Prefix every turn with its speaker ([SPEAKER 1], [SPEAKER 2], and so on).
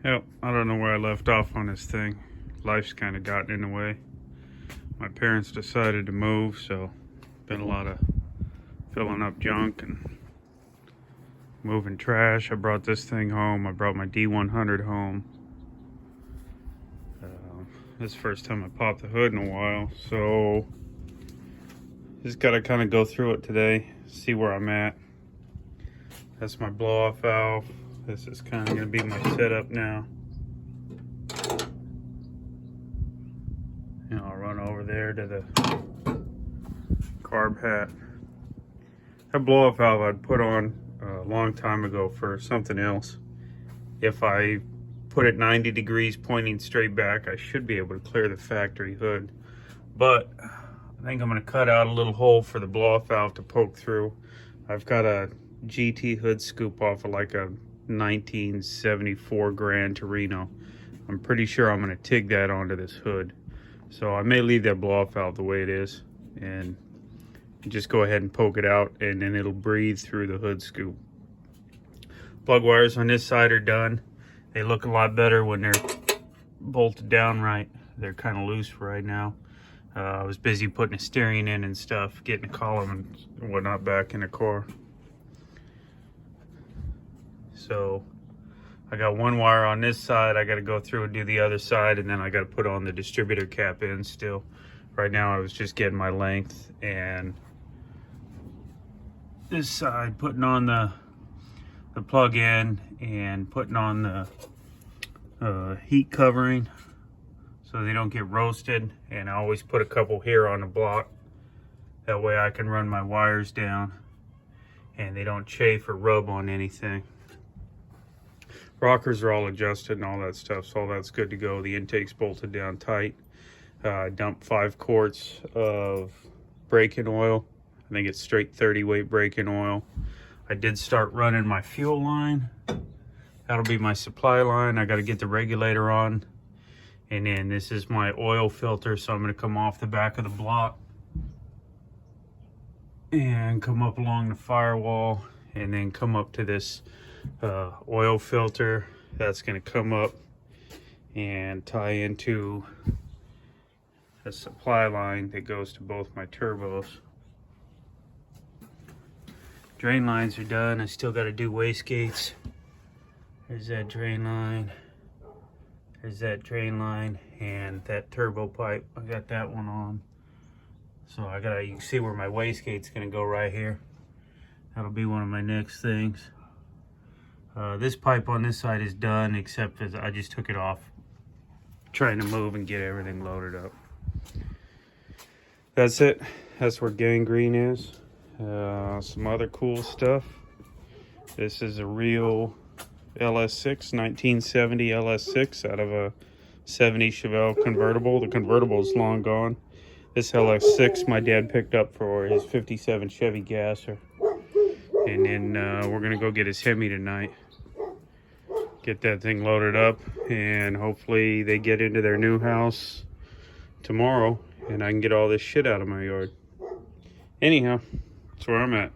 [SPEAKER 1] Yep, I don't know where I left off on this thing. Life's kind of gotten in the way. My parents decided to move, so been a lot of filling up junk and moving trash. I brought this thing home. I brought my D100 home. This is the first time I popped the hood in a while, so just gotta kind of go through it today, see where I'm at. That's my blow-off valve. This is kind of going to be my setup now. And I'll run over there to the carb hat. That blow-off valve I'd put on a long time ago for something else. If I put it 90 degrees pointing straight back, I should be able to clear the factory hood. But I think I'm going to cut out a little hole for the blow-off valve to poke through. I've got a GT hood scoop off of like a 1974 Grand Torino. I'm pretty sure I'm going to TIG that onto this hood. So I may leave that blow-off valve the way it is and just go ahead and poke it out, and then it'll breathe through the hood scoop. Plug wires on this side are done. They look a lot better when they're bolted down right. They're kind of loose right now. I was busy putting a steering in and stuff, getting a column and whatnot back in the car. So I got one wire on this side. I got to go through and do the other side, and then I got to put on the distributor cap in still. Right now I was just getting my length, and this side putting on the plug in and putting on the heat covering so they don't get roasted. And I always put a couple here on the block. That way I can run my wires down and they don't chafe or rub on anything. Rockers are all adjusted and all that stuff, so all that's good to go. The intake's bolted down tight. I dumped 5 quarts of braking oil. I think it's straight 30 weight braking oil. I did start running my fuel line. That'll be my supply line. I got to get the regulator on. And then this is my oil filter, so I'm going to come off the back of the block and come up along the firewall and then come up to this oil filter. That's going to come up and tie into a supply line that goes to both my turbos. Drain lines are done. I still got to do wastegates. There's that drain line. There's that drain line and that turbo pipe. I got that one on. So you can see where my wastegate's going to go right here. That'll be one of my next things. This pipe on this side is done, except as I just took it off trying to move and get everything loaded up. That's it. That's where gangrene is. Some other cool stuff. This is a real LS6, 1970 LS6 out of a 70 Chevelle convertible. The convertible is long gone. This LS6 my dad picked up for his 57 Chevy Gasser. And then we're going to go get his Hemi tonight. Get that thing loaded up, and hopefully they get into their new house tomorrow and I can get all this shit out of my yard. Anyhow, that's where I'm at.